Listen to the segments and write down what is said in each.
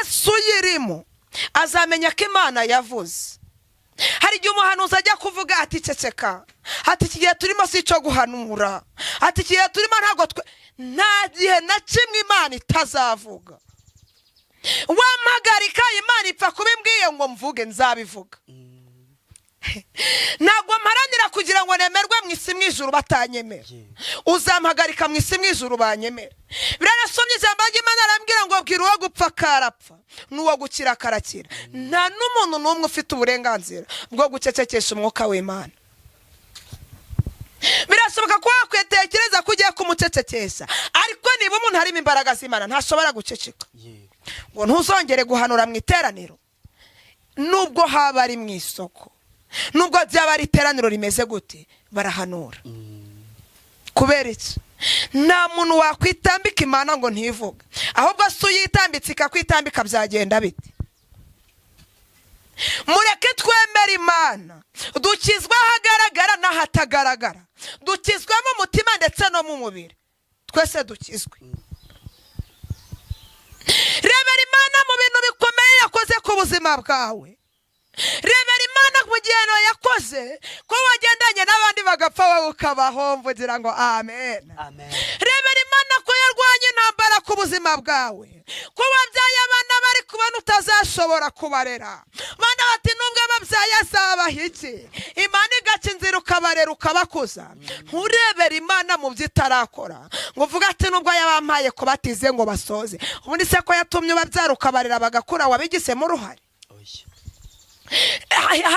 wese uyirimo azamenya ko Imana yavuze. Hari igihe umuhanuzi ajya kuvuga ati ceceka, ati iki gihe turimo si icyo guhanura, ati iki gihe turimo ntabwo nta gihe na kimwe Imana itazavuga. Wampagarika Imana ipfa kubimbwiye ngo mvuge nzabivuga. Ntabwo mparanira kugira ngo nemerwe mu isi mu ijuru batanyemera. Uzampagarika mu isi mu ijuru banyemera. Birasomye ijambo ry'Imana arambwira ngo bwira uwo gupfa karapfa n'uwo gukira karakira. Nta n'umuntu n'umwe ufite uburenganzira bwo gucecekesha umwuka w'Imana. Birashoboka ko wakwetekereza ko ugiye kumucecekesha, ariko niba umuntu harimo imbaraga z'Imana ntashobora guceceka. Ngo ntuzongere guhanura mu iteraniro nubwo haba ari mu isoko, nubwo byaba ari iteraniro rimeze gute, barahanura. Kubera iki? Nta muntu wakwitambika Imana ngo ntivuga, ahubwo se uyitambitse ikakwitambika byagenda bite? Mureke twemere Imana, dukizwa ahagaragara n'ahatagaragara, dukizwa mu mutima ndetse no mu mubiri, twese dukizwe. Rebera Imana mu bintu bikomeye yakoze ku buzima bwawe. Rebera Imana mu gihe yakoze ko wagendanye n'abandi bagapfa wowe ukabaho, mvugira ngo amen. Rebera Imana ko yarwanye intambara ku buzima bwawe, ko wabyaye abana bari kubona utazashobora kubarera. Bana bati nubwo ababyaye azabaha iki? Imana igaca inzira ukabarera ukabakuza. Nturebera Imana mu byo itarakora ngo uvuga ati nubwo yabampaye kubatize ngo basoze, ubundi se ko yatumye ubabyara ukabarera bagakura wabigisemo uruhare?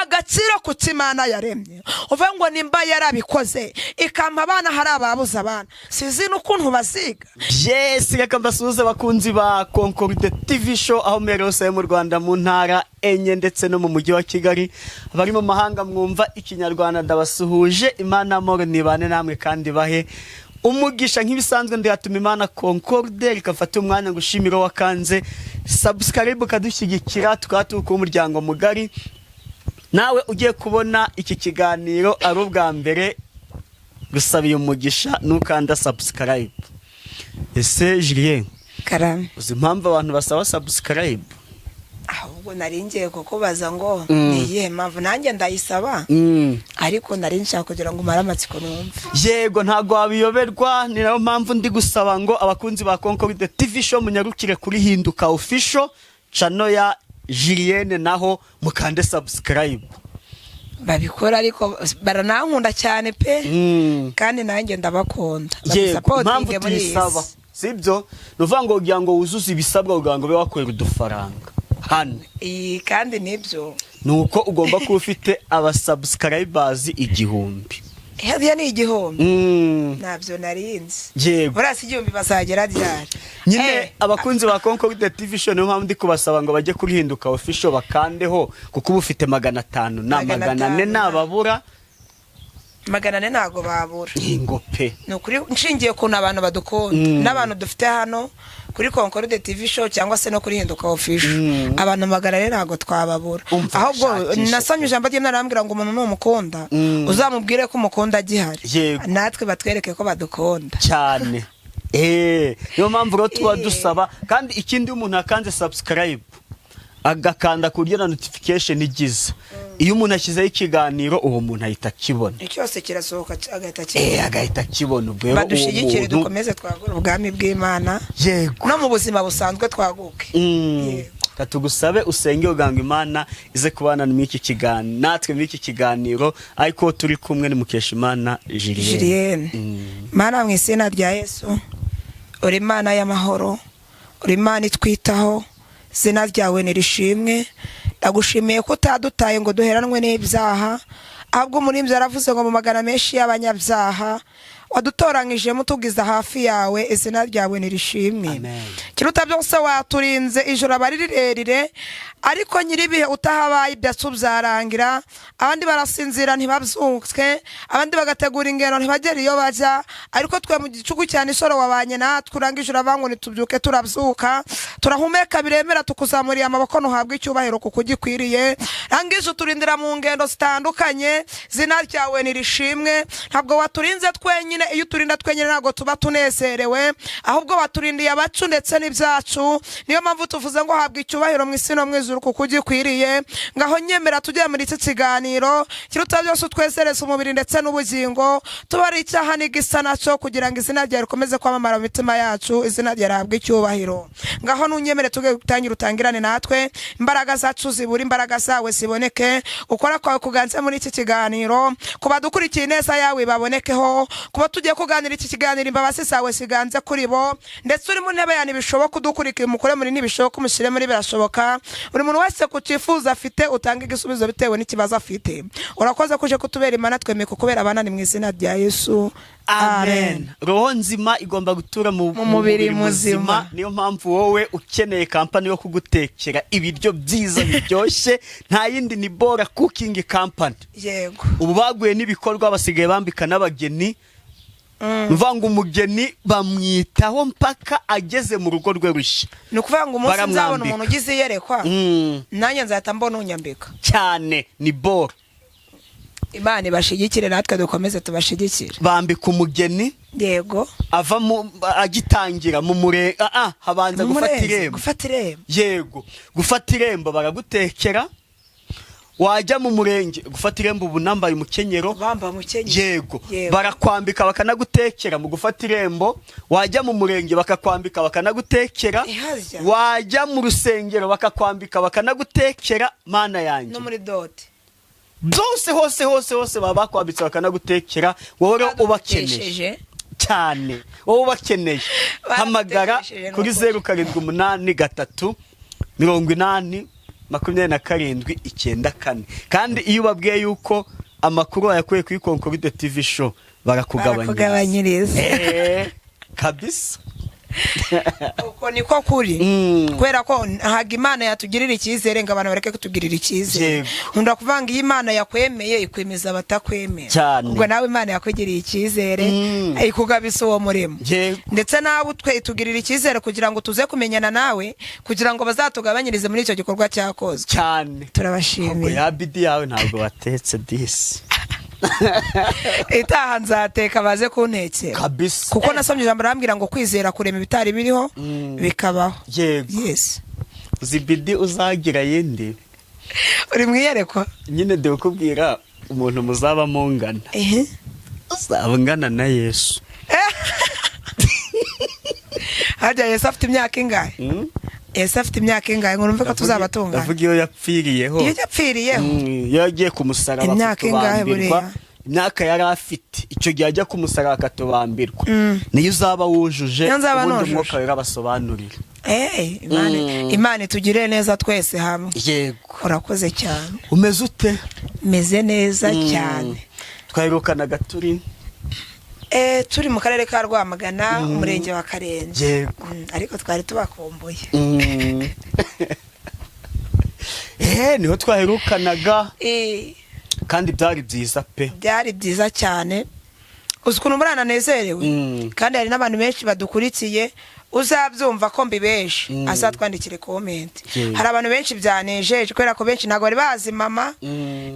Agaciro ku Imana yaremye, uvuga ngo nimba yarabikoze ikampa abana hari ababuze abana, sizi n'ukuntu baziga. Yes, reka mbasuhuze abakunzi ba Concorde TV show aho merose mu Rwanda, mu ntara enye ndetse no mu mujyi wa Kigali. Abari mu mahanga mwumva ikinyarwanda ndabasuhuje. Imana amahoro nibane namwe kandi bahe umugisha nk'ibisanzwe. Ndiratuma Imana Concorde rikafata umwanya gushimira wakanze subscribe kadushyigikira tukatuka umuryango mugari. Nawe ugiye kubona iki kiganiro ari ubwa mbere, gusabiye umugisha nukanda subscribe. Ese Julien, karame, uzi impamvu abantu basaba subscribe? ahubwo nari ngiye kukubaza ngo ni iyihe mpamvu nanjye ndayisaba, ariko nari nshaka kugira ngo umare amatsiko numve. Yego, ntago wabiyoberwa, ni nayo mpamvu ndi gusaba ngo abakunzi ba Concorde TV show munyarukire kuri Hinduka official channel ya Julien, naho mukande subscribe. Babikora ariko baranankunda cyane pe, kandi nanjye ndabakunda. Yego, mpamvu tuyisaba sibyo nuvuga ngo ugira ngo wuzuze ibisabwa ugira ngo be wakwera udufaranga hano. Kandi nibyo nuko ugomba kuba ufite aba subscribers 1000. Hadiya ni 1000. Nabyo narinzi. Yego, burasi 1000 bazagera ryari? Nyine abakunzi ba Concorde TV show niyo mpamvu ndi kubasaba ngo bajye kuri Hinduka official bakandeho, kuko uba ufite 500 na 400 nababura 400 ntago babura. Ingope nukuri nshingiye ku abantu badukunda n'abantu dufite hano kuri Concorde TV show cyangwa se no kuri Hinduka official, abantu 400 ntago twababura. Ahubwo nasomye ijambo ry'Imana arambwira ngo umuntu n'umukunda uzamubwire ko umukunda gihari, natwe batwereke ko badukunda cyane. Niyo mpamvu rero tuba dusaba. Kandi ikindi umuntu akanze subscribe agakanda kugira notification igize, iyo umuntu ashyizeho ikiganiro uwo muntu ahita akibona, cyose kirasohoka agahita akibona. Ubwo badushyigikire dukomeze twagura ubwami bw'Imana. Yego, no mu buzima busanzwe twaguke. Katugusabe usenge uganga Imana ize kubana n'iki kiganiro, natwe n'iki kiganiro, ariko turi kumwe ni Mukeshimana Julien. Mana mu izina rya Yesu, uri Imana y'amahoro, uri Imana itwitaho, izina ryawe nirishimwe. Ndagushimiye ko utadutaye ngo duheranwe n'ibyaha, ahubwo umurimbyi yaravuze ngo mu magana menshi y'abanyabyaha wadutoranyije mutugiza hafi yawe, izina ryawe nirishimwe. Kiruta byose waturinze ijoro abari rirerire, ariko nyiribihe utahabaye ibyatsi byarangira. Abandi barasinzira ntibabyuke, abandi bagategura ingendo ntibagere iyo bajya, ariko twe mu gicugu cyane isoro wabanye natwe, urangije uravango nitubyuke turabyuka, turahumeka biremera, tukuzamuriye amaboko ntuhabwe icyubahiro kuko ugikwiriye. Rangije uturindira mu ngendo zitandukanye, izina ryawe nirishimwe. Ntabwo waturinze twenyine nyine iyo uturinda twenyine ntabwo tuba tunezerewe, ahubwo waturindiye abacu ndetse n'ibyacu. Niyo mpamvu tuvuze ngo habwa icyubahiro mu isi no mu ijuru kuko ugikwiriye. Ngaho nyemera tujye muri iki kiganiro, kiruta byose utwezereza umubiri ndetse n'ubugingo, tubari icyaha n'igisa nacyo, kugira ngo izina ryawe rikomeze kwamamara mu mitima yacu, izina ryawe rihabwe icyubahiro. Ngaho nunyemere tuge gutangira utangirane natwe, imbaraga zacu zibura, imbaraga zawe ziboneke, ukora kwawe kuganze muri iki kiganiro, kuba dukurikiye neza yawe babonekeho, kuba tugiye kuganira iki kiganiro imbabazi zawe ziganze kuri bo, ndetse uri mu ntebe yani bishoboka udukurikiye umukore muri nibishoboka umushyire muri birashoboka. Buri muntu wese kucifuza afite utanga igisubizo bitewe n'ikibazo afite. Urakoze kuje kutubera Imana, twemeye kukubera abana ni mu izina rya Yesu. Amen. Roho nzima igomba gutura mu mubiri muzima. Niyo mpamvu wowe ukeneye kampani yo kugutekera ibiryo byiza biryoshye, nta yindi ni Bora Cooking Company. Yego. Ubu baguye n'ibikorwa basigaye bambika n'abageni. Mvanga umugeni bamwitaho mpaka ageze mu rugo rwe rushya. Ni ukuvuga ngo umunsi nzabona umuntu ugize yerekwa, nanjye nzahita mbona unyambika cyane. Ni Bora. Imana ibashigikire natwe dukomeze tubashigikire. Bambika umugeni. Yego. Ava agitangira mu mure habanza gufata irembo. Gufata irembo. Yego. Gufata irembo baragutekera. Wajya mu murenge gufata irembo ubu nambaye umukenyero. Bamba umukenyero. Yego. Barakwambika bakanagutekera mu gufata irembo. Wajya mu murenge bakakwambika bakanagutekera. Wajya mu rusengero bakakwambika bakanagutekera. Mana yanjye. No muri dote. Byose hose baba bakwambitse bakanagutekera. Wowe ubakeneje cyane, wowe ubakeneye hamagara kuri 0783 80 27 kandi iyo ubabwiye yuko amakuru yakuye kuri Concord TV show barakugabanyiriza kabisa. Uko niko kuri kwera ko haga Imana yatugirira icyizere ngo abantu bareke kutugirira icyizere. Nkunda kuvanga iyi Imana yakwemeye ikwemeza batakwemeye, ubwo nawe Imana yakwegiriye icyizere ayikugabisa uwo murimo, ndetse nawe utwe itugirira icyizere kugira ngo tuze kumenyana nawe, kugira ngo bazatugabanyirize muri icyo gikorwa cyakozwe cyane. Turabashimiye. Ya bidi yawe ntabwo watetse disi. Itaha nzateka baze kuntekera kabisa, kuko nasomye ijambo rambwira ngo kwizera kurema ibitari biriho bikabaho. Yes. Zibidi uzagira yindi uri mwiyerekwa nyine de ukubwira umuntu muzaba mungana. Uzabungana na Yesu. Hajya Yesu afite imyaka ingahe? Yesu afite imyaka ingahe ngo numve ko tuzabatungana? Ndavuga iyo yapfiriyeho. Iyo yapfiriyeho. Iyo yagiye kumusaraba akatubambirwa. Imyaka yari afite icyo gihe ajya kumusaraba akatubambirwa. Niyo uzaba wujuje ubundi Umwuka wera basobanurira. Imana itugirire neza twese hamwe. Yego. Urakoze cyane. Umeze ute? Meze neza cyane. Twahirukanaga turi turi mu karere ka Rwamagana, umurenge wa Karenze. Ariko twari tubakomboye. Niho twahirukanaga. Kandi byari byiza pe. Byari byiza cyane. Uzukuntu murana nezerewe. Kandi hari n'abantu benshi badukurikiye uzabyumva ko mbibeshe azatwandikire comment. Hari abantu benshi byanejeje kwera ko benshi ntago bari bazi mama.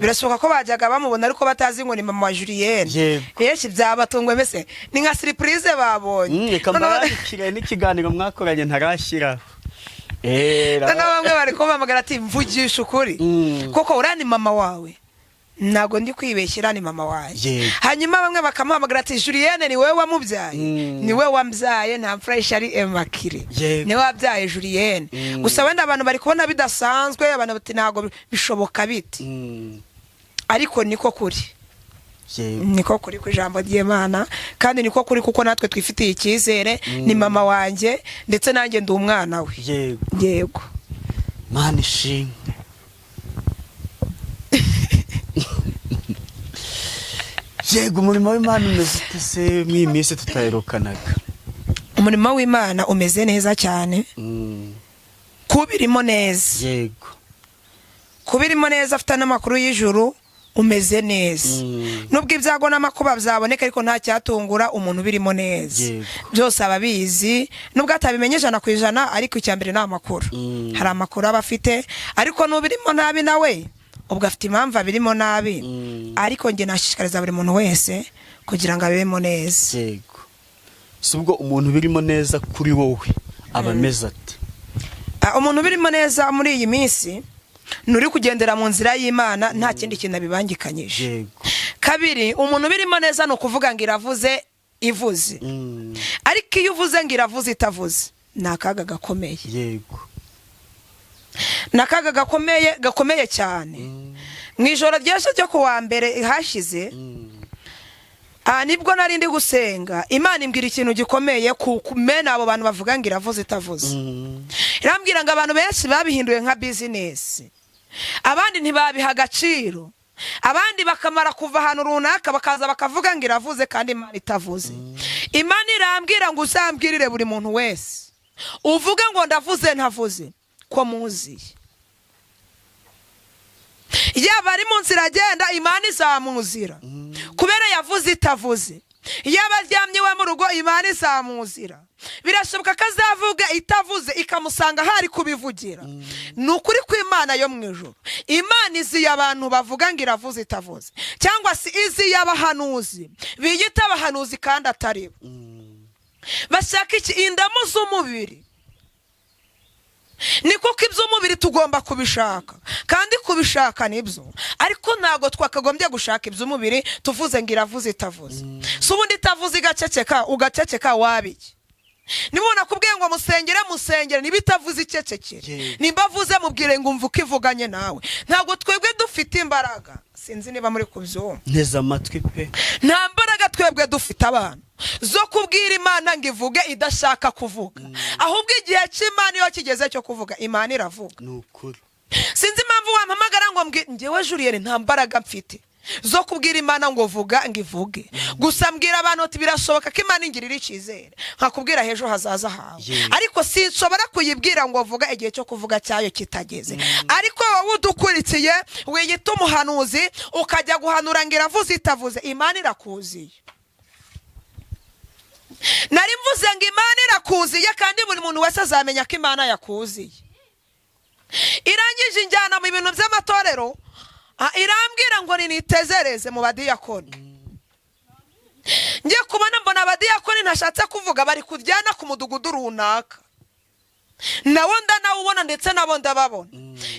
Birashoboka ko bajyaga bamubona ariko batazi ngo ni mama wa Julienne. Benshi byabatungwe mese ni nka surprise babonye. Kambarakire n'ikiganiro mwakoranye ntarashiraho. Bamwe bari kumpamagara ati mvugisha ukuri koko urani mama wawe. Nago ndi kwibeshyira ni mama waje. Hanyuma bamwe bakamuhamagara ati Julienne ni wewe wamubyaye. Ni wewe wambyaye nta fresh ari emakire. Ni wewe wabyaye Julienne. Gusa wenda abantu bari kubona bidasanzwe, abantu bati nago bishoboka biti. Ariko niko kuri. Niko kuri ku ijambo ry'Imana, kandi niko kuri kuko natwe twifitiye icyizere. Ni mama wanjye ndetse nanjye ndi umwana we. Yego. Mana ishimwe. Yego, umurimo w'Imana umeze ute mw'iminsi tutahirukanaga? Umurimo w'Imana umeze neza cyane. Kubirimo neza. Yego. Kubirimo neza afite n'amakuru y'ijuru umeze neza. Nubwo ibyago n'amakuba byaboneka ariko nta cyatungura umuntu birimo neza. Byose ababizi nubwo atabimenyeje 100% ariko icyambere n'amakuru. Hari amakuru abafite ariko nubirimo nabi nawe ubwo afite impamvu abirimo nabi ariko njye nashishikariza buri muntu wese kugira ngo abemo neza. Yego. Subwo umuntu birimo neza kuri wowe abameze ati umuntu birimo neza muri iyi minsi nuri kugendera mu nzira y'Imana nta kindi kintu abibangikanyije. Yego. Kabiri umuntu birimo neza no kuvuga ngo iravuze ivuze. Ariko iyo uvuze ngo iravuze itavuze nakaga gakomeye. Yego. Nakaga gakomeye cyane. Mwijoro ryashe cyo kuwa mbere hashize nibwo nari ndi gusenga Imana imbwira ikintu gikomeye kumena abo bantu bavuga ngo iravuze itavuze. Irambwira ngo abantu benshi babihinduye nka business, abandi ntibabiha agaciro, abandi bakamara kuva ahantu runaka bakaza bakavuga ngo iravuze kandi Imana itavuze. Imana irambwira ngo uzambwirire buri muntu wese uvuga ngo ndavuze ntavuze ko muziye. Yaba ari mu nzira agenda Imana izamuzira kubera yavuze itavuze. Yaba aryamye we mu rugo Imana izamuzira. Birashoboka ko azavuga itavuze ikamusanga hari kubivugira. Nukuri ko Imana yo mu ijuru Imana izi abantu bavuga ngo iravuze itavuze, cyangwa se izi y'abahanuzi biyita abahanuzi kandi atari bo. Bashaka iki? Indamu z'umubiri. Ni kuko iby'umubiri tugomba kubishaka kandi kubishaka nibyo, ariko ntago twakagombye gushaka iby'umubiri tuvuze ngo iravuze itavuze. So ubundi itavuze ugaceceka wabiki? Nimubona kubwiye ngo musengere nibitavuze icecekere, nimba avuze mubwire ngo umva ukivuganye nawe. Ntago twebwe dufite imbaraga, sinzi niba muri kubyumva neza amatwi pe. Nta mbaraga twebwe dufite abantu zo kubwira Imana ngo ivuge idashaka kuvuga. Ahubwo igihe cy'Imana iyo kigeze cyo kuvuga Imana iravuga. Nukuri. Sinzi impamvu wampamagara ngo njyewe Julienne nta mbaraga mfite zo kubwira Imana ngo vuga ngo ivuge. Gusa mbwira abantu ati birashoboka ko Imana ingirira icyizere nkakubwira hejo hazaza hawe. Ariko sinshobora kuyibwira ngo vuga igihe cyo kuvuga cyayo kitageze. Ariko wowe udukurikiye wiyita umuhanuzi ukajya guhanura ngo iravuze itavuze, Imana irakuziye. Nari mvuze ngo Imana irakuziye kandi buri muntu wese azamenya ko Imana yakuziye. Irangije injyana mu bintu by'amatorero irambwira ngo nitezereze mu badiyakoni. Ngiye kubona mbona abadiyakoni ntashatse kuvuga bari kuryana ku mudugudu runaka, nawo ndanawubona ndetse nabo ndababona.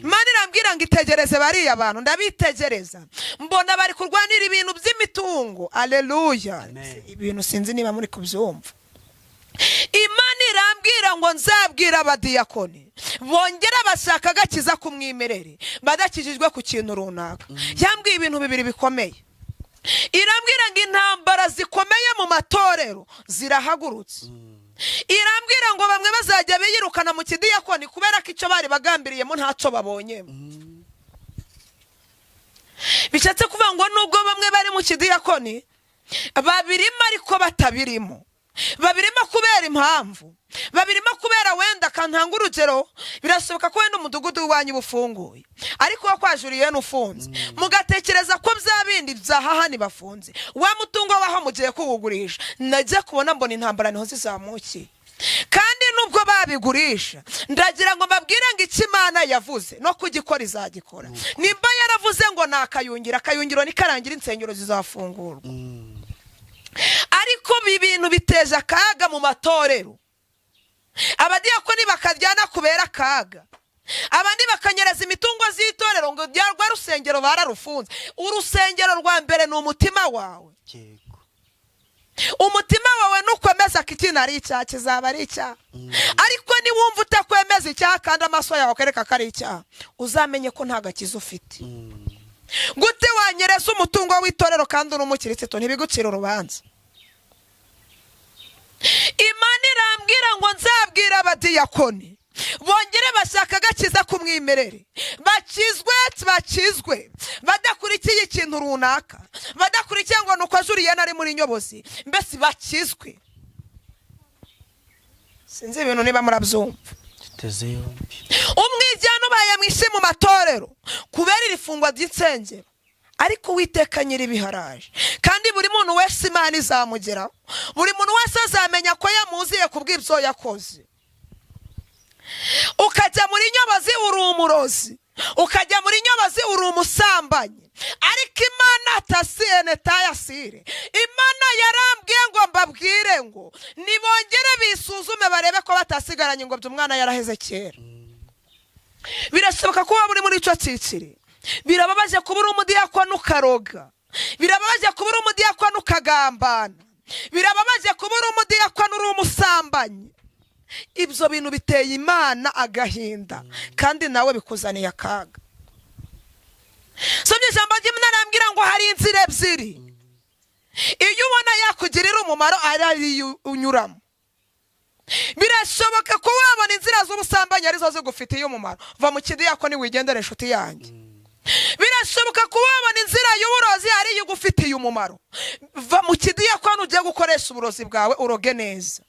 Imana irambwira ngo itegereze bariya abantu, ndabitegereza mbona bari kurwanira ibintu by'imitungo. Aleluya. Ibintu sinzi niba muri kubyumva. Imana irambwira ngo nzabwira abadiyakoni bongera bashaka agakiza kumwimerere badakijijwe ku kintu runaka. Yambwiye ibintu bibiri bikomeye. Irambwira ngo intambara zikomeye mu matorero zirahagurutse. Irambwira ngo bamwe bazajya biyirukana mu kidiyakoni kubera ko icyo bari bagambiriyemo ntacyo babonyemo. Bishatse kuvuga ngo nubwo bamwe bari mu kidiyakoni babirimo ariko batabirimo. Babirimo kubera impamvu, babirimo kubera wenda kantanga urugero, birashoboka ko wenda umudugudu wanyu bufunguye ariko kwa Julienne ufunze, mugatekereza ko byabindi byahahani bafunze, wa mutungo waho mugiye kuwugurisha. Najye kubona mbona intambara niho zizamukiye. Kandi nubwo babigurisha ndagira ngo mbabwire ngo icyo Imana yavuze no kugikora izagikora. Nimba yaravuze ngo akayungiro nikarangira insengero zizafungurwa. Ariko ibintu biteje akaga mu matorero, abadiyakoni bakaryana kubera akaga, abandi bakanyereza imitungo z'itorero ngo rwa rusengero bararufunze. Urusengero rwa mbere ni umutima wawe. Umutima wawe nukwemeza ko ikintu ari icyaha kizaba ari icyaha. Ariko niwumva utakwemeza icyaha kandi amaso yawe akereka ko ari icyaha, uzamenye ko nta gakiza ufite. Gute wanyereza umutungo w'itorero kandi uri umukirisitu ntibigucira urubanza? Imana irambwira ngo nzabwira abadiyakoni bongere bashaka agakiza kumwimerere, bakizwe badakurikiye ikintu runaka, badakurikiye ngo nuko Julienne ari muri nyobozi, mbese bakizwe. Sinzi ibintu niba murabyumva. Umwijyano ubaye mwinshi mu matorero kubera irifungwa ry'insengero, ariko Uwiteka nyir'ibiharaje kandi buri muntu wese Imana izamugeraho. Buri muntu wese azamenya ko yamuziye kubw'ibyo yakoze. Ukajya muri nyobozi uri umurozi, ukajya muri nyobozi uri umusambanyi. Ariko Imana tasiyene tayasire, Imana yarambwiye ngo mbabwire ngo nibongere bisuzume barebe ko batasigaranye ngo by'umwana yaraheze kera. Birashoboka kuba muri ico cyiciri. Birababaje kuba uri umudiyakoni ukaroga, birababaje kuba uri umudiyakoni ukagambana, birababaje kuba uri umudiyakoni uri umusambanyi. Ibyo bintu biteye Imana agahinda kandi nawe bikuzaniye akaga. Somye ijambo ry'Imana arambwira ngo hari inzira ebyiri, iyo ubona yakugirira umumaro ari unyuramo. Birashoboka ko wabona inzira z'ubusambanyi arizo zigufitiye umumaro, va mu kidiyakoni wigendere inshuti yanjye. Birashoboka ko wabona inzira y'uburozi ari yo igufitiye umumaro, va mu kidiyakoni ugiye gukoresha uburozi bwawe uroge neza.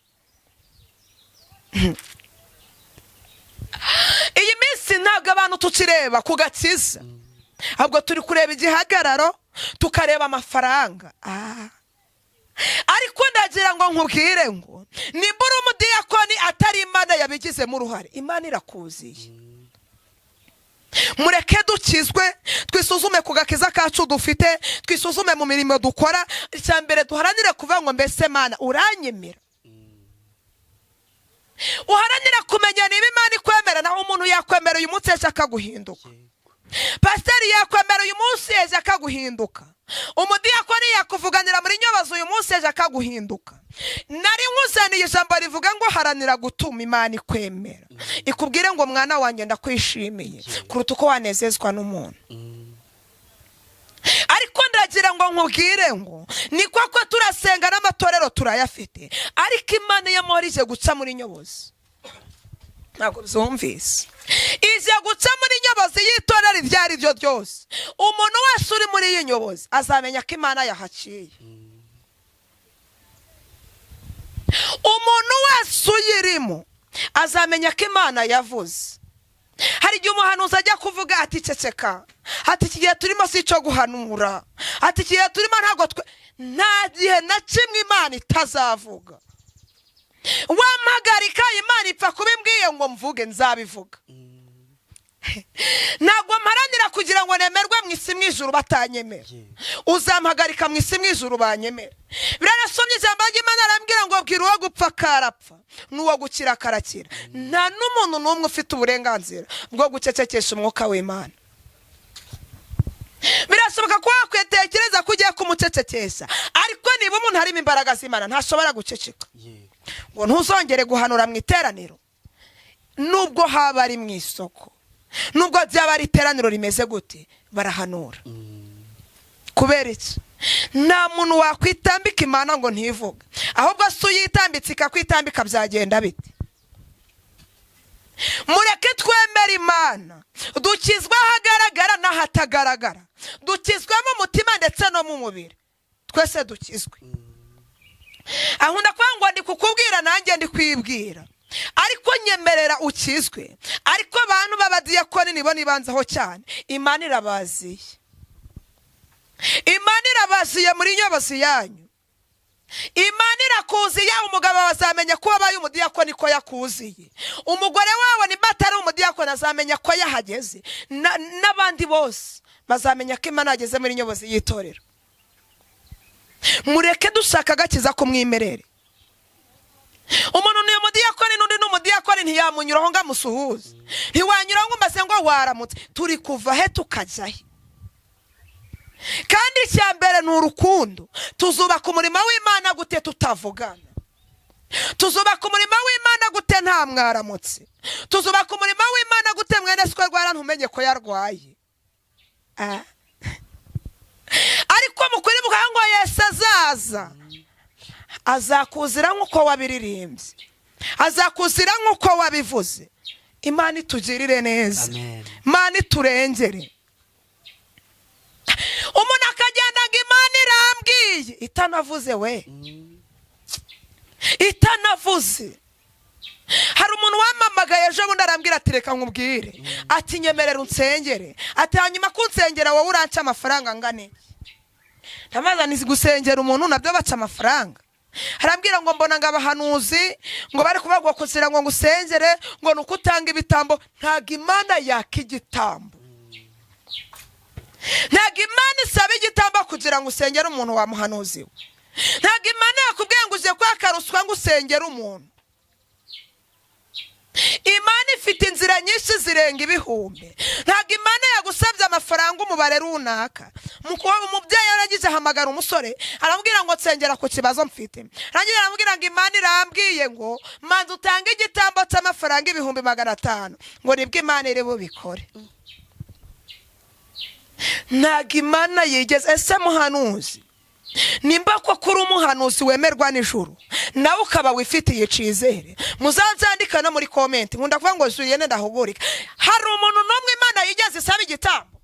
Iyi minsi ntabwo abantu tukireba ku gakiza, ahubwo turi kureba igihagararo, tukareba amafaranga. Ariko ndagira ngo nkubwire ngo nimba uri umudiyakoni atari Imana yabigizemo uruhare, Imana irakuziye. Mureke dukizwe, twisuzume ku gakiza kacu dufite, twisuzume mu mirimo dukora. Icyambere duharanire kuvuga ngo mbese Mana uranyemera. Uharanira kumenya niba Imana ikwemera, naho umuntu yakwemera uyu munsi ejo akaguhinduka. Pasiteri yakwemera uyu munsi ejo akaguhinduka. Umudiyakoni yakuvuganira muri nyobozi uyu munsi ejo akaguhinduka. Nari nkuzaniye ijambo rivuga ngo haranira gutuma Imana ikwemera, ikubwire ngo mwana wanjye ndakwishimiye kuruta uko wanezezwa n'umuntu. Ariko ndagira ngo nkubwire ngo ni koko turasenga n'amatorero turayafite, ariko Imana yamorije guca muri nyobozi. Ntabwo byumvise. Ije guca muri nyobozi y'itorero ibyari byo byose. Umuntu wese uri muri iyi nyobozi azamenya ko Imana yahaciye. Umuntu wese uyirimo azamenya ko Imana yavuze. Hari igihe umuhanuzi ajya kuvuga ati ceceka, ati igihe turimo si cyo guhanura, ati igihe turimo ntabwo nta gihe na kimwe Imana itazavuga. Wampagarika Imana ipfa kubimbwiye ngo mvuge nzabivuga. Ntabwo mparanira kugira ngo nemerwe mu isi mu ijuru batanyemera. Uzampagarika mu isi mu ijuru banyemera. Birarasomye ijambo ry'Imana arambwira ngo bwira uwo gupfa karapfa n'uwo gukira karakira. Nta n'umuntu n'umwe ufite uburenganzira bwo gucecekesha umwuka w'Imana. Birashoboka ko wakwetekereza ko ugiye kumucecekesha, ariko niba umuntu harimo imbaraga z'Imana ntashobora guceceka. Ngo ntuzongere guhanura mu iteraniro, nubwo haba ari mu isoko, nubwo byaba ari iteraniro rimeze gute, barahanura. Kubera iki? Nta muntu wakwitambika Imana ngo ntivuga, ahubwo se uyitambitse ikakwitambika byagenda bite? Mureke twemere Imana, dukizwa ahagaragara n'ahatagaragara, dukizwa mu mutima ndetse no mu mubiri, twese dukizwe. Ahunda kwa ngo ndi kukubwira nanjye ndi kwibwira, ariko nyemerera ukizwe. Ariko abantu b'abadiyakoni nibo nibanzaho cyane. Imana irabaziye, Imana irabaziye muri nyobozi yanyu. Imana irakuziye. Umugabo bazamenya ko wabaye umudiyakoni ko yakuziye. Umugore wawe ni batari umudiyakoni azamenya ko yahageze. N'abandi bose bazamenya ko Imana yageze muri nyobozi y'itorero. Mureke dushaka agakiza kumwimerere. Umuntu ni umudiyakoni n'undi ni umudiyakoni ntiyamunyuraho ngo amusuhuze, ntiwanyuraho ngo mbase ngo waramutse. Turi kuva he tukajya he? Kandi icyambere ni urukundo. Tuzubaka umurimo w'Imana gute tutavugana? Tuzubaka umurimo w'Imana gute nta mwaramutse? Tuzubaka umurimo w'Imana gute mwene siko rwara ntumenye ko yarwaye? Ariko mukuri mukango Yesu azaza, azakuzira nk'uko wabiririmbye, azakuzira nk'uko wabivuze. Imana itugirire neza, Imana iturengere. Umuntu akagenda ngo Imana irambwiye itanavuze we, itanavuze. Hari umuntu wamamagaye ejo bundi arambwira ati reka nkubwire, ati nyemerera unsengere, ati hanyuma kunsengera wowe uranca amafaranga angane. Ntamaza nizi gusengera umuntu nabyo baca amafaranga. harambwira ngo mbona ngo abahanuzi ngo bari kubagwa kuzira ngo ngusengere ngo nuko utanga ibitambo. Ntago Imana yaka igitambo, ntago Imana isaba igitambo kugira ngo usengere umuntu wa muhanuzi we. Ntago Imana yakubwiye ngo uze kwaka ruswa ngo usengere umuntu. Imana ifite inzira nyinshi zirenga ibihumbi. Ntago Imana yagusabye amafaranga umubare runaka. Umubyeyi yaragize ahamagara umusore aramubwira ngo nsengera ku kibazo mfite. Rangira aramubwira ngo Imana irambwiye ngo manzi utange igitambo cy'amafaranga 500 ngo nibwo Imana iri bubikore. Ntago Imana yigeze. Ese muhanuzi nimba ko kuri umuhanuzi wemerwa n'ijuru nawe ukaba wifitiye icizere, muzanzandika no muri comment. Nkunda kuvuga ngo Julienne ndahugurika. Hari umuntu n'umwe Imana yigeze isaba igitambo?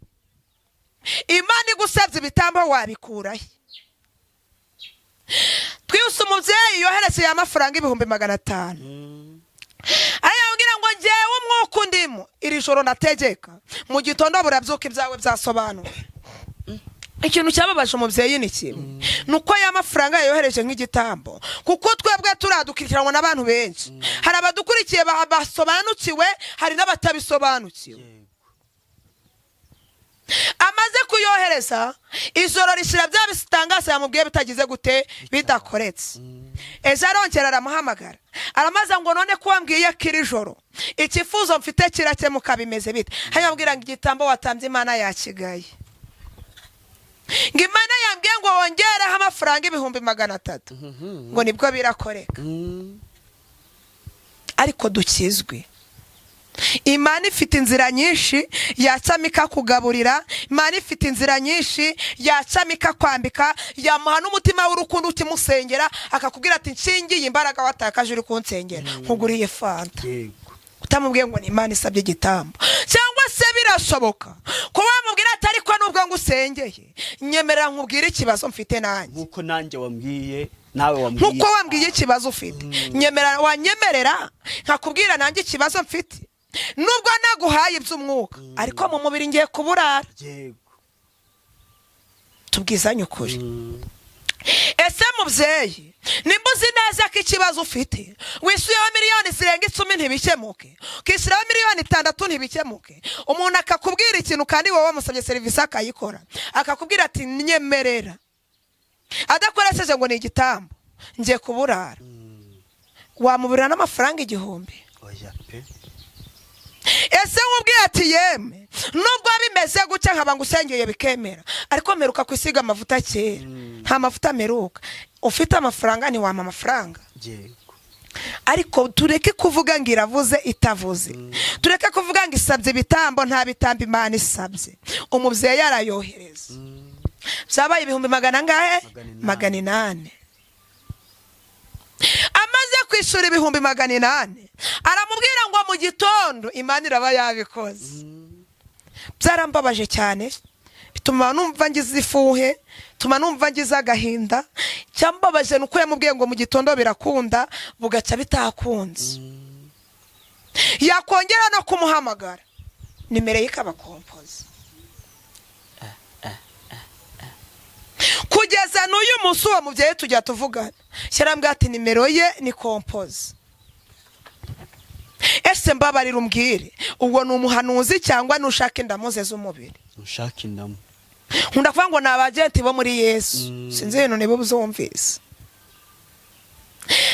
Imana igusabye ibitambo wabikurahe? Twiyuse umubyeyi yoheretse y'amafaranga 500. Ayabwira ngo njyewe umwuka ndimo iri joro ndategeka mu gitondo burabyuka ibyawe byasobanura. Ikintu cyababaje umubyeyi ni kimwe, nuko ya mafaranga yohereje nk'igitambo, kuko twebwe turadukirikiranwa n'abantu benshi. Hari abadukurikiye basobanukiwe, hari n'abatabisobanukiwe. Amaze kuyohereza ijoro rishira bya bisitangase yamubwiye bitagize gute bidakoretse. Ejo arongera aramuhamagara aramaza ngo none ko wambwiye kiri joro ikifuzo mfite kirakemuka bimeze bite? Hayabwira ngo igitambo watambye Imana yakigaye. Ngo Imana yambwiye ngo wongereho amafaranga 300 ngo nibwo birakoreka. Ariko dukizwe. Imana ifite inzira nyinshi yacamika kugaburira. Imana ifite inzira nyinshi yacamika kwambika. Yamuha n'umutima w'urukundo utimusengera akakubwira ati nshingiye imbaraga watakaje uri kunsengera nkuguriye fanta. Utamubwiye ngo ni Imana isabye igitambo. Cyangwa se birashoboka ko wamubwira ati ariko nubwo ngusengeye nyemerera nkubwire ikibazo mfite nanjye. Nkuko nanjye wambwiye nawe wambwiye. Nkuko wambwiye ikibazo ufite nyemerera, wanyemerera nkakubwira nanjye ikibazo mfite. Nubwo naguhaye iby'umwuka ariko mu mubiri ngiye kuburara. Yego. Tubwizanye ukuri. Ese mubyeyi nimba uzi neza ko ikibazo ufite wishyuyeho miliyoni zirenga 10 ntibikemuke, ukishyiraho miliyoni 6 ntibikemuke, umuntu akakubwira ikintu kandi wowe wamusabye serivisi akayikora, akakubwira ati nyemerera, adakoresheje ngo ni igitambo ngiye kuburara, wamuburana n'amafaranga 1000? Oya pe. Ese nkubwiye ati yeme nubwo bimeze gutya nkaba ngusengeye bikemera, ariko meruka kwisiga amavuta kera nta mavuta meruka. Ufite amafaranga ni wama amafaranga. Yego. Ariko tureke kuvuga ngo iravuze itavuze. Tureke kuvuga ngo isabye bitambo nta bitambo Imana isabye. Umubyeyi arayohereza. Byabaye 100 ngahe? 800. Amaze kwishura 800 aramubwira ngo mu gitondo Imana iraba yabikoze. Byarambabaje cyane, bituma numva ngize ifuhe, tuma numva ngize agahinda. Cyambabaje nuko yamubwiye ngo mu gitondo birakunda bugaca bitakunze. Yakongera no kumuhamagara nimero y'ikabakompoza. Kugeza n'uyu munsi uwo mubyeyi tujya tuvugana shyirambwa ati nimero ye ni kompoza. Ese mbabarira umbwire ubwo ni umuhanuzi cyangwa nushaka indamuze z'umubiri? Ushaka indamu. Nkunda kuvuga ngo nabagenti bo muri Yesu. Sinzi hino nibo buzumvise.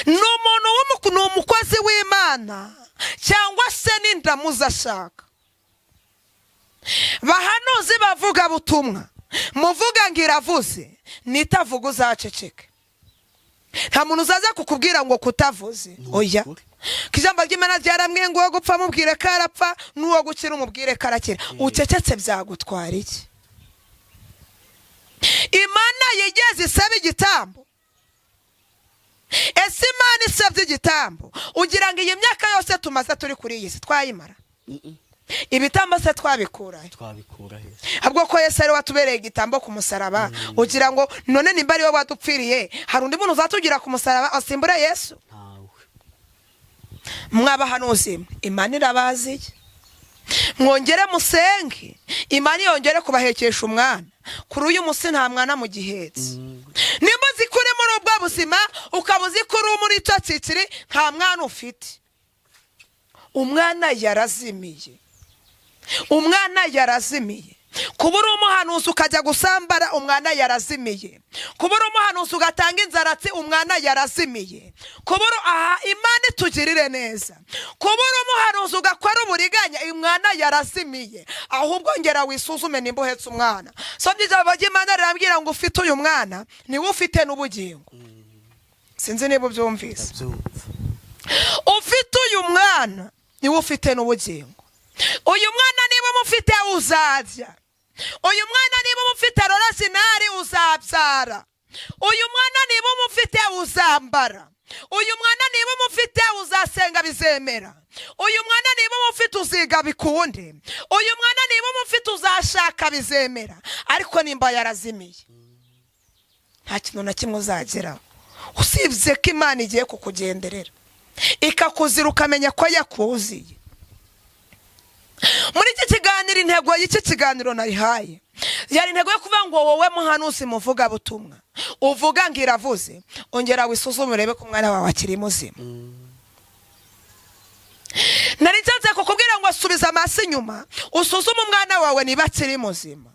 N'umuntu n'umukozi w'Imana cyangwa se n'indamuze ashaka. Bahanuzi bavuga butumwa muvuga ngo iravuze nitavuga uzaceceke. Nta muntu uzaza kukubwira ngo kutavuze. Oya. Kijambo ry'Imana ryaramwe ngo gupfa mubwire karapfa n'uwo gukira umubwire karakira. Ucecetse byagutwara iki? Imana yigeze isaba igitambo. Ese Imana isabye igitambo ugira ngo iyi myaka yose tumaze turi kuri iyi si twayimara? Ibitambo se twabikura he? Ahubwo ko Yesu ari watubereye igitambo ku musaraba. Ugira ngo none nimba ari we wadupfiriye hari undi muntu uzatugira ku musaraba asimbura Yesu? Ntawe. Mwabahanuzi Imana irabaziye. Mwongere musenge Imana yongere kubahekesha umwana. Kuri uyu munsi nta mwana mu gihetse. Nimba zikure muri ubwo buzima ukaba uzi ko uri muri icyo cyiciri nta mwana ufite. Umwana yarazimiye, umwana yarazimiye. Kuba uri umuhanuzi ukajya gusambara, umwana yarazimiye. Kuba uri umuhanuzi ugatanga inzaratsi, umwana yarazimiye. Kuba Imana itugirire neza. Kuba uri umuhanuzi ugakora uburiganya, umwana yarazimiye. Ahubwo ngera wisuzume nimba uhetse umwana. Somye ijambo ry'Imana rirambwira ngo ufite uyu mwana niwe ufite n'ubugingo. Sinzi niba ubyumvise. Ufite uyu mwana niwe ufite n'ubugingo. Uyu mwana niba umufite uzarya. Uyu mwana niba umufite rorosinari uzabyara. Uyu mwana niba umufite uzambara. Uyu mwana niba umufite uzasenga bizemera. Uyu mwana niba umufite uziga bikunde. Uyu mwana niba umufite uzashaka bizemera. Ariko nimba yarazimiye, nta kintu na kimwe uzageraho, usibye ko Imana igiye kukugenderera ikakuzira ukamenya ko yakuziye. Muri iki kiganiro, intego y'iki kiganiro nayihaye yari intego yo kuvuga ngo wowe muhanuzi muvuga butumwa uvuga ngo iravuze, ongera wisuzume urebe ko umwana wawe akiri muzima. Nari nsanze kukubwira ngo asubiza amaso inyuma usuzume umwana wawe niba akiri muzima.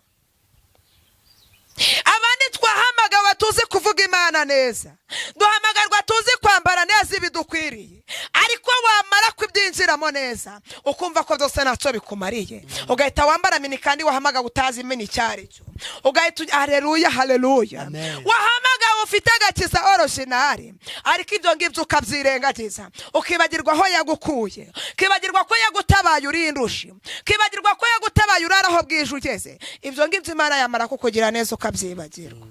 Abandi twahamagawe tuzi kuvuga Imana neza, duhamagarwa tuzi kwambara neza ibidukwiriye, ariko wamara kubyinjiramo neza ukumva ko byose ntacyo bikumariye, ugahita wambara mini kandi wahamagawe utazi mini cyari cyo, ugahita haleluya haleluya. Wahamagawe ufite agakiza original, ariko ibyo ngibyo ukabyirengagiza, ukibagirwa aho yagukuye, ukibagirwa ko yagutabaye uri indushi, ukibagirwa ko yagutabaye uraraho bwije ugeze. Ibyo ngibyo Imana yamara kukugira neza ukabyibagirwa.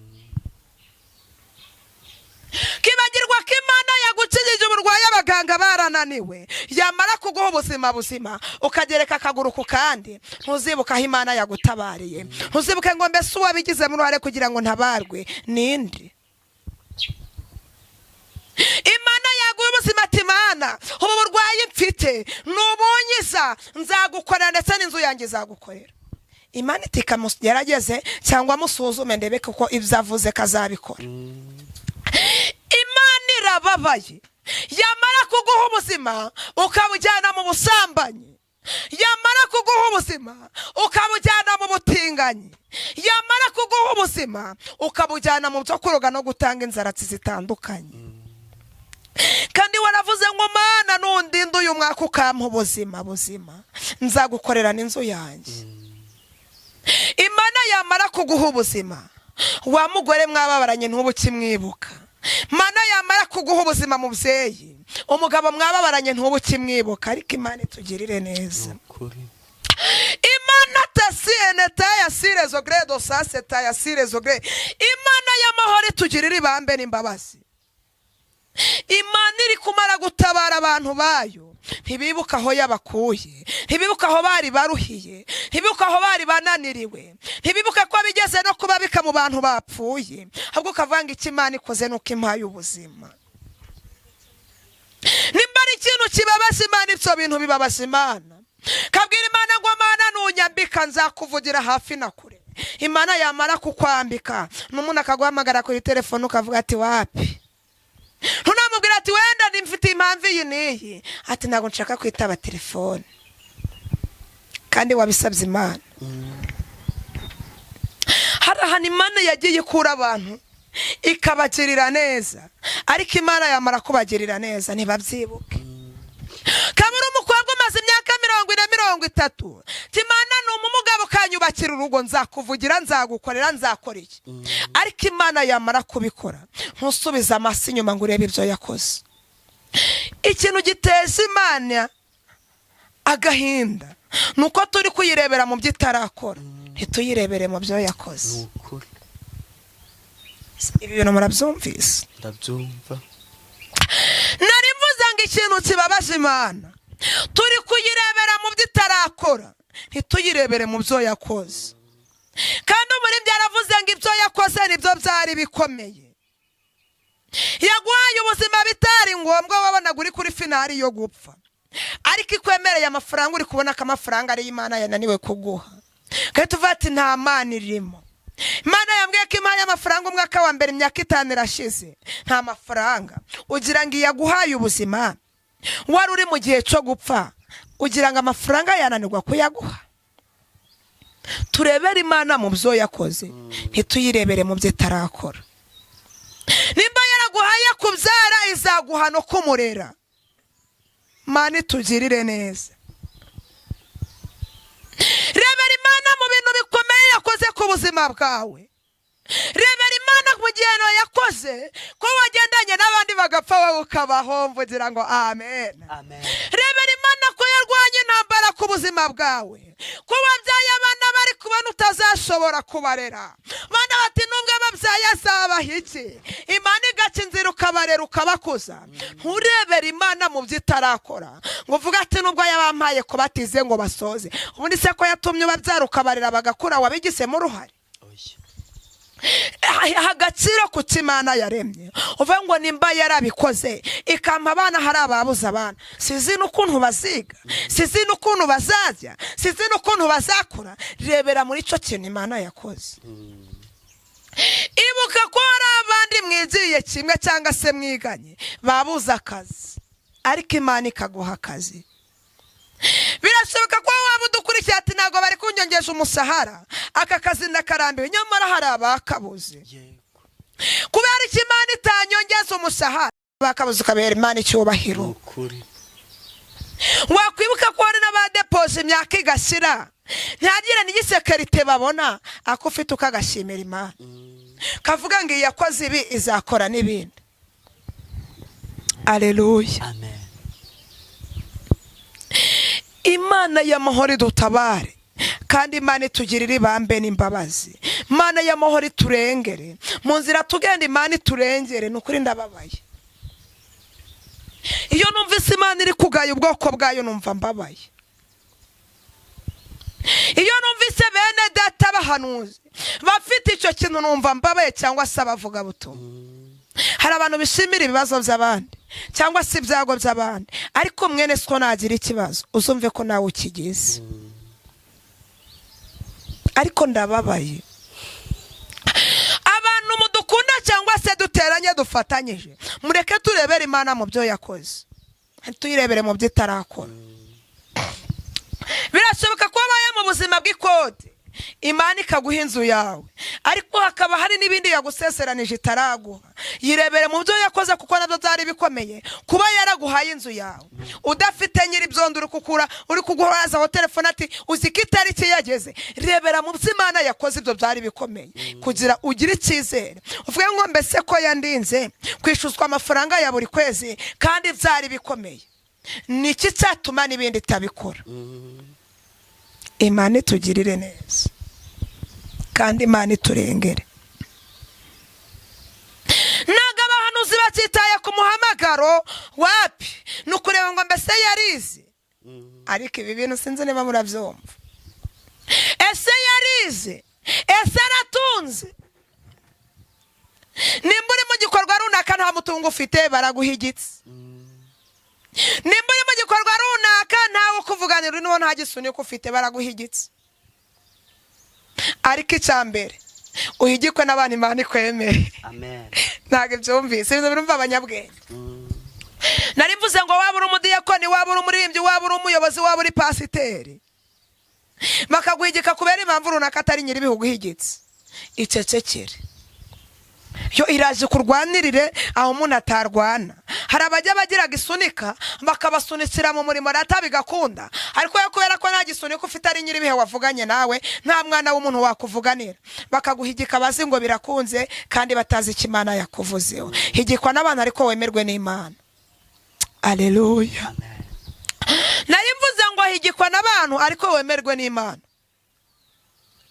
Kibagirwa ko Imana yagukijije uburwayi abaganga barananiwe, yamara kuguha ubuzima buzima ukagereka akaguru ku kandi, ntuzibuka aho Imana yagutabariye, ntuzibuke ngo mbese uwabigize mu ruhare kugira ngo ntabarwe ninde. Imana yaguha ubuzima ati Imana ubu burwayi mfite nubunyiza nzagukorera ndetse n'inzu yanjye izagukorera. Imana itika yarageze cyangwa musuzume ndebe kuko ibyo avuze kazabikora. Imana irababaye, yamara kuguha ubuzima ukabujyana mu busambanyi, yamara kuguha ubuzima ukabujyana mu butinganyi, yamara kuguha ubuzima ukabujyana mu byo kuroga no gutanga inzaratsi zitandukanye. Kandi waravuze ngo Mana nundinde uyu mwaka ukampa ubuzima buzima nzagukorera n'inzu yanjye. Imana yamara kuguha ubuzima, wa mugore mwababaranye ntubu kimwibuka. Mana yamara kuguha ubuzima mubyeyi, umugabo mwababaranye ntubu kimwibuka. Ariko Imana itugirire neza. Imana tasieneta ya sirezo gredo saseta ya sirezo gre. Imana y'amahoro itugirire ibambe n'imbabazi. Imana iri kumara gutabara abantu bayo, ntibibuka aho yabakuye, ntibibuka aho bari baruhiye, ntibibuka aho bari bananiriwe, ntibibuka ko bigeze no kubabika mu bantu bapfuye, ahubwo kavanga iki Imana ikoze nuko impaye ubuzima. Nimba ari ikintu kibabaza Imana, ibyo bintu bibabaza Imana. Kabwira Imana ngo Mana nunyambika nzakuvugira hafi na kure. Imana yamara kukwambika n'umuntu akaguhamagara kuri telefone ukavuga ati wapi, ntunamubwira ati wenda ndimfite impamvu iyi niyi, ati ntabwo nshaka kwitaba telefone, kandi wabisabye Imana. Hari ahantu Imana yagiye ikura abantu ikabagirira neza, ariko Imana yamara kubagirira neza ntibabyibuke. Kabura umukobwa umaze imyaka 40-30, Imana n'umugabo kanyubakira urugo nzakuvugira nzagukorera nzakora iki. Ariko Imana yamara kubikora ntusubiza amaso inyuma ngo urebe ibyo yakoze. Ikintu giteza Imana agahinda nuko turi kuyirebera mu byitarakora, ntituyirebere mu byo yakoze. Ibi bintu murabyumvise? Ndabyumva. Nari mvuze ngo ikintu kibabaza Imana turi kuyirebera mu byitarakora, ntituyirebere mu byo yakoze. Kandi muri byaravuze ngo ibyo yakoze nibyo byari bikomeye. Yaguhaye ubuzima bitari ngombwa, wabonaga uri kuri finali yo gupfa, ariko ikwemereye amafaranga uri kubona ko amafaranga ari Imana yananiwe kuguha. Kandi tuvuga ati nta Mana irimo. Imana yambwiye ko impaye amafaranga umwaka wa mbere imyaka 5 irashize. Nta mafaranga ugira ngo iyaguhaye ubuzima wari uri mu gihe cyo gupfa, ugira ngo amafaranga yananirwa kuyaguha. Turebere Imana mu byo yakoze, ntituyirebere mu byo itarakora. Nimba yaraguhaye kubyara, izaguha no kumurera. Mana tugirire neza. Rebera Imana mu bintu bikomeye yakoze ku buzima bwawe. Rebera Imana mu gihe yakoze ko wagendanye n'abandi bagapfa wowe ukabaho, mvugira ngo amen. Amen. Rebera Imana ko yarwanye intambara ku buzima bwawe, ko wabyaye abana bari kubona utazashobora kubarera. Bana bati nubwo ababyaye azabaha iki? Imana igaca inzira ukabarera ukabakuza. Nturebera Imana mu byo itarakora ngo uvuga ati nubwo yabampaye ko batize ngo basoze, ubundi se ko yatumye ubabyara ukabarera bagakura wabigisemo uruhare? Agaciro ku Imana yaremye, uvuga ngo nimba yarabikoze ikampa abana, hari ababuze abana, sizi n'ukuntu baziga, sizi n'ukuntu bazajya, sizi n'ukuntu bazakura. Rebera muri cyo kintu Imana yakoze. Ibuka ko hari abandi mwigiye kimwe cyangwa se mwiganye babuze akazi, ariko Imana ikaguha akazi. Birashoboka ko waba udukurikiye ati ntago bari kunyongesha umushahara, aka kazi ndakarambiwe, nyamara hari abakabuze. Kubera iki Imana itanyongeza umushahara? Bakabuze ukabera Imana icyubahiro. Wakwibuka ko hari n'abadepoje imyaka igashira, ntagire n'igisekerite babona, ako ufite ukagashimira Imana, kavuga ngo yakoze ibi izakora n'ibindi. Alleluia. Amen. Imana y'amahoro dutabare, kandi Imana itugirire ibambe n'imbabazi. Imana y'amahoro iturengere mu nzira tugenda, Imana iturengere. Nukuri ndababaye iyo numvise Imana iri kugaya ubwoko bwayo, numva mbabaye. Iyo numvise bene data bahanuzi bafite icyo kintu, numva mbabaye. Cyangwa se abavuga butumwa, hari abantu bishimira ibibazo by'abandi cyangwa se ibyago by'abandi, ariko mwene siko nagira ikibazo uzumve ko nawe ukigize. Ariko ndababaye abantu mudukunda cyangwa se duteranye dufatanyije, mureke turebere Imana mu byo yakoze, tuyirebere mu byo itarakora. Birashoboka ko wabaye mu buzima bw'ikode, Imana ikaguha inzu yawe, ariko hakaba hari n'ibindi yaguseseranije itaraguha. Yirebere mu byo yakoze, kuko nabyo byari bikomeye. Kuba yaraguhaye inzu yawe udafite nyiri byondo, uri kuguhoraza aho telefone ati uziko itariki yageze. Rebera mu byo Imana yakoze, ibyo byari bikomeye, kugira ugire icyizere. Uvuge ngo mbese ko yandinze kwishuzwa amafaranga ya buri kwezi kandi byari bikomeye, niki cyatuma n'ibindi itabikora? Imana itugirire neza, kandi Imana iturengere. Naga abahanuzi bakitaye ku muhamagaro wapi, nukureba ngo mbese yarize. Ariko ibi bintu sinzi niba murabyumva. Ese yarize? Ese aratunze? Nimba uri mu gikorwa runaka nta mutungo ufite, baraguhigitse. Nimba uri mu gikorwa runaka ntawe kuvuganira uri nta gisunika ufite, baraguhigitse. Ariko icyambere uhigikwe n'abana Imana ikwemere. Amen. Ntabwo byumvise, ibintu birumva abanyabwenge. Nari mvuze ngo waba uri umudiyakoni, waba uri umuririmbyi, waba uri umuyobozi, waba uri pasiteri, bakaguhigika kubera impamvu runaka atari nyiri bihugu uhigitse, icecekere. Yo iraje kurwanirire aho umuntu atarwana. Hari abajya bagiraga isunika bakabasunikira mu murimo rata bigakunda, ariko yo kubera ko nta gisunika ufite ari nyiri bihe wavuganye nawe, nta mwana w'umuntu wakuvuganira, bakaguhigika bazi ngo birakunze kandi batazi icyo Imana yakuvuzeho. Higikwa n'abantu ariko wemerwe n'Imana. Alleluia. Nari mvuze ngo higikwa n'abantu ariko wemerwe n'Imana.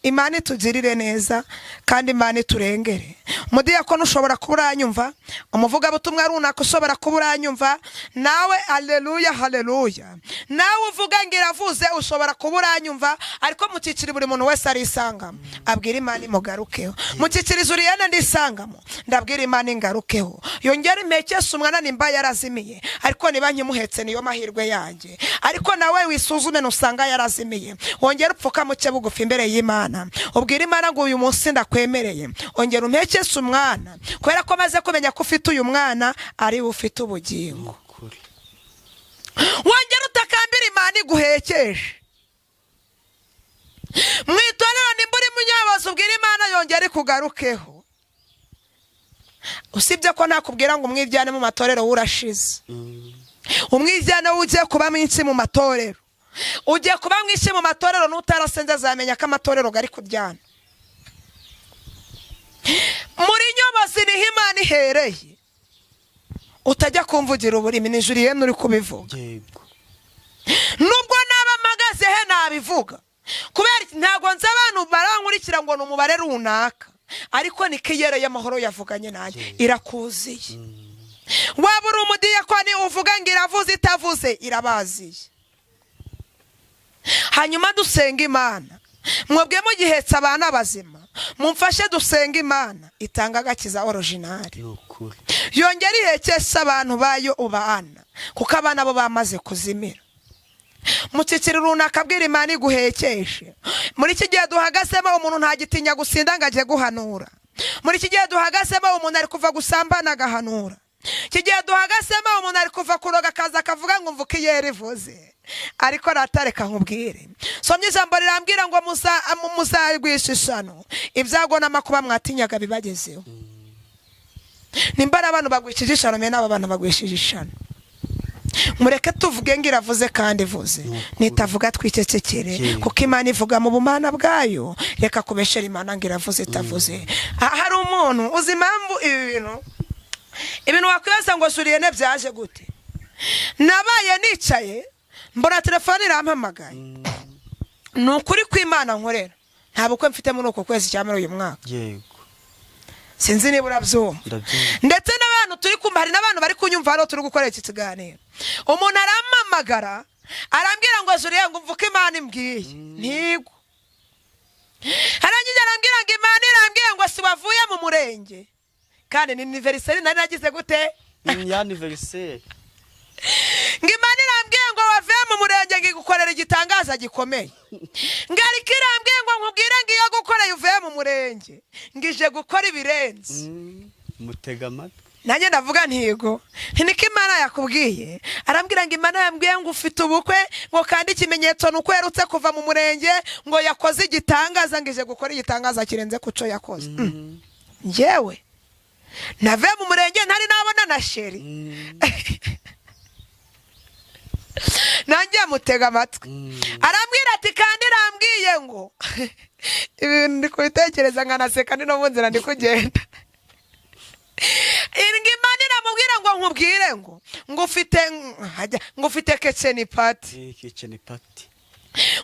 Imana itugirire neza, kandi Imana iturengere. Umudiyakoni ushobora kuba uranyumva, umuvugabutumwa runaka ushobora kuba uranyumva, nawe alleluia haleluya. Nawe uvuga ngo iravuze ushobora kuba uranyumva, ariko mu cyiciro buri muntu wese arisangamo, abwira Imana imugarukeho. Mu cyiciro Juliana ndisangamo, ndabwira Imana ingarukeho. Yongera impekesha umwana nimba yarazimiye, ariko niba nkimuhetse niyo mahirwe yanjye. Ariko nawe wisuzume nusanga yarazimiye, wongera upfuka mu cye bugufi imbere y'Imana, imana ubwira imana ngo uyu munsi ndakwemereye ongera umpekeshe umwana kubera ko maze kumenya ko ufite uyu mwana ari ufite ubugingo wongera utakambira imana iguhekeshe mu itorero nimba uri munyabazi ubwira imana yongera ikugarukeho usibye ko nakubwira ngo umwijyane mu matorero urashize umwijyane ugiye kuba mwinshi mu matorero ugiye kuba mwinshi mu matorero n'utarasenze azamenya ko amatorero gari kuryana muri nyobozi niho imana ihereye utajya kumvugira uburimi ni Julienne uri kubivuga nubwo naba mpagaze he nabivuga kubera ntabwo nzi abantu barankurikira ngo ni umubare runaka ariko ni kiyereye amahoro yavuganye nanjye irakuziye waba uri umudiyakoni uvuga ngo iravuze itavuze irabaziye hanyuma dusenga imana mwebwe mugihetse abana bazima mumfashe dusenga imana itanga agakiza originali yongera ihekesha abantu bayo ubana kuko abana bo bamaze kuzimira mu kiciro runaka abwira imana iguhekeshe muri iki gihe duhagasemo umuntu ntagitinya gusinda ngo ajye guhanura muri iki gihe duhagasemo umuntu ari kuva gusambana agahanura iki gihe duhagasemo umuntu ari kuva kuroga akaza akavuga ngo mvuke iyera ivuze ariko ratareka nkubwire somye ijambo rirambwira ngo muzagwishishano ibyago n'amakuba mwatinyaga bibagezeho nimbara abantu bagwishije ishano mwe n'aba bantu bagwishije ishano mureke tuvuge ngo iravuze kandi ivuze nitavuga twicecekere kuko imana ivuga mu bumana bwayo reka kubeshera imana ngo iravuze itavuze hari umuntu uzi impamvu ibintu wakwibaza ngo Julienne byaje gute nabaye nicaye mbona telefone irampamagaye ni ukuri kw'imana nkorera nta bukwe mfite muri uko kwezi cya muri uyu mwaka sinzi niba urabyumva ndetse n'abantu turi kumva hari n'abantu bari kunyumva hano turi gukorera iki kiganiro umuntu arampamagara arambwira ngo Julienne ngo mvuke imana imbwiye ntigo arangije arambwira ngo imana irambwiye ngo si wavuye mu murenge kandi ni anniversaire nari nagize gute ni anniversaire ngo imana irambwiye ngo wavuye mu murenge ngo igukorera igitangaza gikomeye ngari kirambwiye ngo nkubwire ngo iyo gukoreye uvuye mu murenge ngije gukora ibirenze mutega amatwi nanjye ndavuga ntigo niko imana yakubwiye arambwira ngo imana yambwiye ngo ufite ubukwe ngo kandi ikimenyetso nuko yarutse kuva mu murenge ngo yakoze igitangaza ngije gukora igitangaza kirenze kuco yakoze njyewe navuye mu murenge ntari nabona na sheri nanjye mutega amatwi arambwira ati kandi arambwiye ngo ibintu ndi kubitekereza nkanaseka ni no mu nzira ndi kugenda imana iramubwira ngo nkubwire ngo ufite kitchen party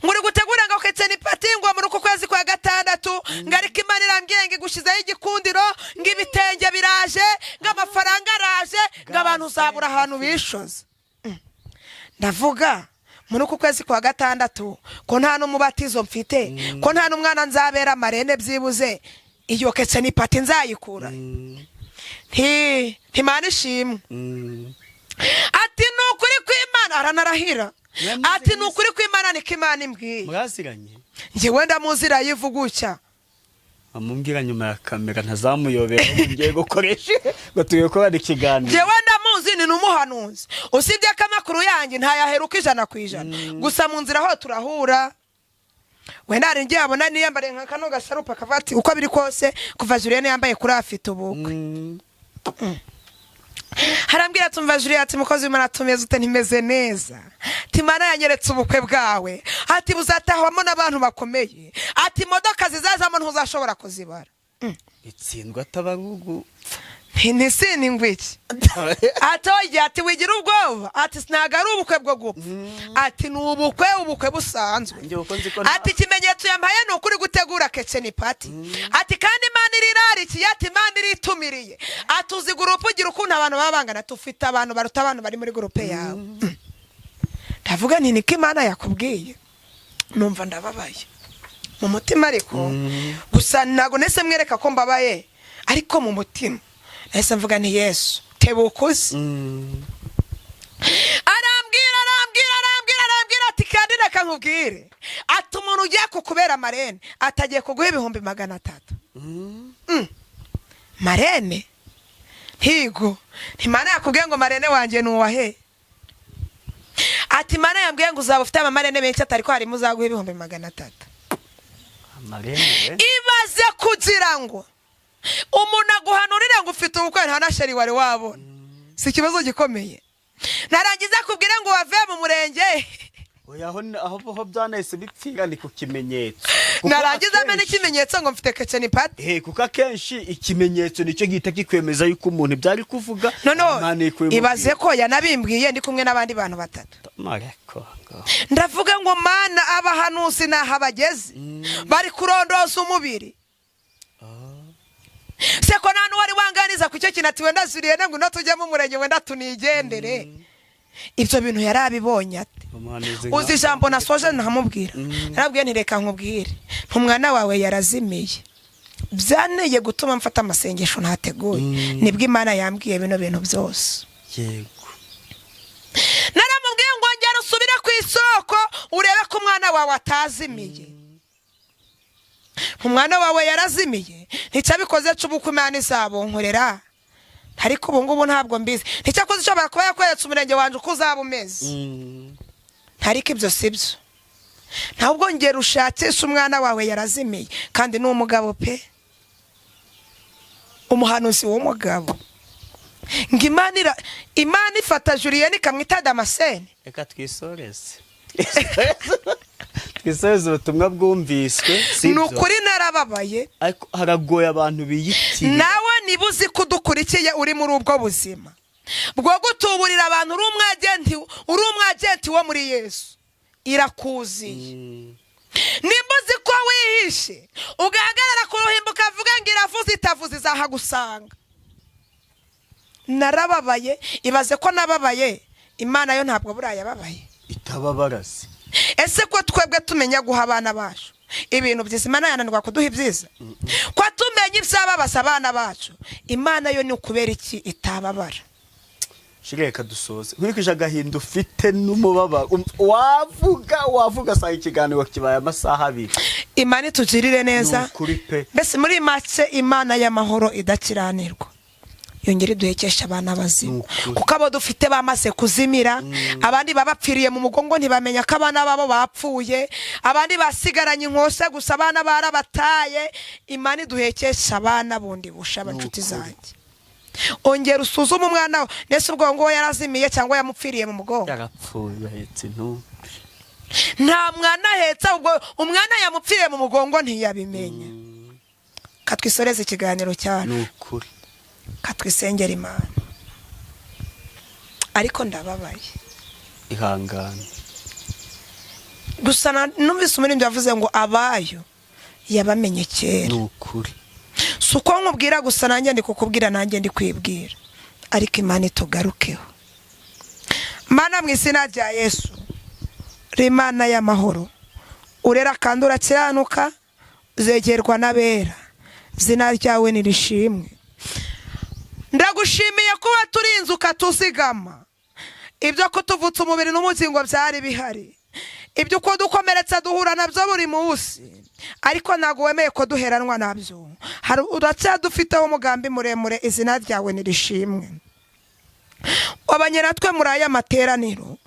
ngo uri gutegura ngo kitchen party ngo muri uku kwezi kwa gatandatu ngo ariko imana irambwiye ngo igushizeho igikundiro ngo ibitenge biraje ngo amafaranga araje ngo abantu uzabura ahantu bishoza ndavuga muri uku kwezi kwa gatandatu ko nta n'umubatizo mfite ko nta n'umwana nzabera amarene byibuze iyo kitchen party nzayikura Imana ishimwe ati ni ukuri kw'imana aranarahira ati ni ukuri kw'imana niko imana imbwiye mwaziranye njyewe ndamuzira yivugucya amubwira nyuma ya kamera ntazamuyobera ngiye gukoresha ngo tuyokorane ikiganiro njyewe ndamuzi ni n'umuhanuzi usibye ko amakuru yanjye ntayaheruka 100%, gusa mu nzira aho turahura wenda ari ngiye abona niyambare nka kano gasarupa kavati uko biri kose kuva Julienne yambaye kuri afite ubukwe harambwira tumva Julienne ati mukozi w'Imana tumeze ute ntimeze neza timana yanyeretse ubukwe bwawe ati buzatahwamo n'abantu bakomeye ati imodoka zizazamo ntuzashobora kuzibara itsindwa atabarugu ntisini ngwiki atoye ati wigira ubwoba ati sinaga ari ubukwe bwo gupfa ati ni ubukwe busanzwe ati ikimenyetso yambaye ni ukuri gutegura kitchen party ati kandi imana irirarikiye ati imana iritumiriye ati uzi gurupe ugira ukuntu abantu babangana tufite abantu baruta abantu bari muri gurupe yawe ndavuga nti niko imana yakubwiye numva ndababaye mu mutima ariko gusa nago nese mwereka ko mbabaye ariko mu mutima ese mvuga ni Yesu tebukuzi arambwira ati kandi reka nkubwire ati umuntu ugiye kukubera marene atagiye kuguha 300. Marene higo Imana yakubwiye ngo marene wanje nuwahe ati Imana yambwiye ngo uzaba ufite amamarene menshi atari ko hari muzaguha 300. Marene ibaze kugira ngo umuntu aguhanurire ngo ufite ubukwe nta nasheri wari wabona si kibazo gikomeye narangiza kubwira ngo wave mu murenge oya aho byanahise bipfira ni ku kimenyetso narangiza amene ikimenyetso ngo mfite keceni pati kuko akenshi ikimenyetso nicyo gihita kikwemeza yuko umuntu byari kuvuga ibaze ko yanabimbwiye ndi kumwe n'abandi bantu 3 ndavuga ngo Mana abahanuzi naho abageze bari kurondoza umubiri seko nanu wari wanganiza ku cyo kinatiwe ndazuriye ngo no tujye mu murenge wenda tunigendere ibyo bintu yarabibonye ate uzi jambo nasoje ntamubwira narabwiye ntireka nkubwire umwana wawe yarazimiye byaneye gutuma mfata amasengesho ntateguye nibwo Imana yambwiye bino bintu byose yego naramubwiye ngo ngera usubire ku isoko urebe ko umwana wawe atazimiye umwana wawe yarazimiye nticabikoze cy'ubukwe Imana izabonkorera ariko ubu ngubu ntabwo mbizi nticyakoze ishobora kuba yakweretse umurenge wanje uko uzaba umeze ariko ibyo sibyo ntabwo ngera ushakisha umwana wawe yarazimiye kandi ni umugabo pe umuhanuzi w'umugabo ngo Imana ifata Julienne ikamwita Damascene reka twisoreze twisoreze ubutumwa bwumviswe ni ukuri narababaye ariko haragoye abantu biyitira nawe niba uzi ko udukurikiye uri muri ubwo buzima bwo gutuburira abantu uri umwagenti wo muri Yesu irakuziye nimba uzi ko wihishe ugahagarara ku ruhimbo ukavuga ngo iravuze itavuze izahagusanga narababaye ibaze ko nababaye Imana yo ntabwo burayababaye itababarase ese ko twebwe tumenya guha abana bacu ibintu byiza Imana yananirwa kuduha ibyiza ko tumenya ibyababaza abana bacu Imana yo ni ukubera iki itababara shireka dusoze nkurikije agahinda ufite n'umubaba wavuga saa ikiganiro kibaye amasaha 2 Imana itugirire neza mbese muri make Imana y'amahoro idakiranirwa yongere duhekesha abana bazima kuko abo dufite bamaze kuzimira abandi babapfiriye mu mugongo ntibamenya ko abana babo bapfuye abandi basigaranye inkose gusa abana barabataye Imana iduhekesha abana bundi busha abacuti zanjye ongera usuzume umwana nese ubwo ngo yarazimiye cyangwa yamupfiriye mu mugongo yarapfuye ahetse nta mwana ahetse ubwo umwana yamupfiriye mu mugongo ntiyabimenya katwisoreze ikiganiro cyane n'ukuri katwisengera Imana ariko ndababaye ihangane gusa numvise umuririmbyi yavuze ngo abayo yabamenye kera n'ukuri suko nkubwira gusa nanjye ndi kukubwira nanjye ndi kwibwira ariko Imana itugarukeho Mana mu izina rya Yesu Imana y'amahoro urera kandi urakiranuka uzegerwa n'abera izina ryawe nirishimwe ndagushimiye kuba turinze ukatuzigama ibyo kutuvutsa umubiri n'umuzingo byari bihari ibyo uko dukomeretsa duhura nabyo buri munsi ariko ntago wemeye ko duheranwa nabyo hari uracyadufiteho umugambi muremure izina ryawe nirishimwe abanyeratwe muri aya materaniro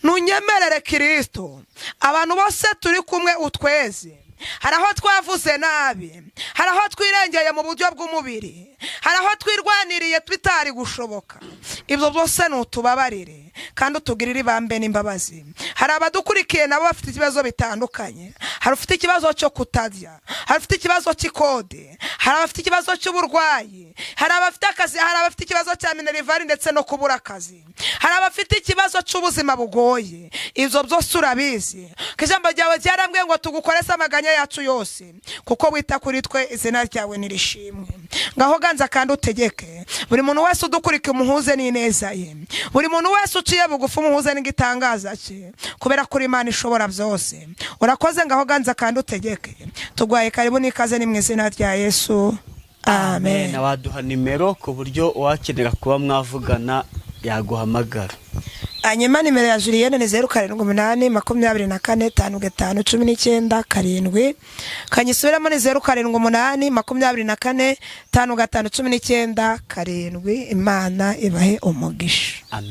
nunyemerere Kristo abantu bose turi kumwe utweze hari aho twavuze nabi hari aho twirengeye mu buryo bw'umubiri hari aho twirwaniriye twitari gushoboka ibyo byose nutubabarire kandi utugirire ibambe n'imbabazi hari abadukurikiye nabo bafite ibibazo bitandukanye hari ufite ikibazo cyo kutarya hari ufite ikibazo cy'ikode hari abafite ikibazo cy'uburwayi hari abafite akazi hari abafite ikibazo cya minervari ndetse no kubura akazi hari abafite ikibazo cy'ubuzima bugoye ibyo byose urabizi kijambo ryawe cyarambwiye ngo tugukorese amaganya yacu yose kuko wita kuri twe izina ryawe nirishimwe ngaho ganza kandi utegeke buri muntu wese udukurikiye umuhuze n'ineza ye buri muntu wese uciye bugufi umuhuze n'igitangaza cye kubera kuri Imana ishobora byose urakoze ngaho ganza kandi utegeke tugwaye karibu n'ikaze ni mu izina rya Yesu amen nabaduha nimero ku buryo wakenera kuba mwavugana yaguhamagara hanyuma nimero ya Julienne ni 0782455519 kanyisubiramo ni 0782455519 Imana ibahe umugisha. Amen.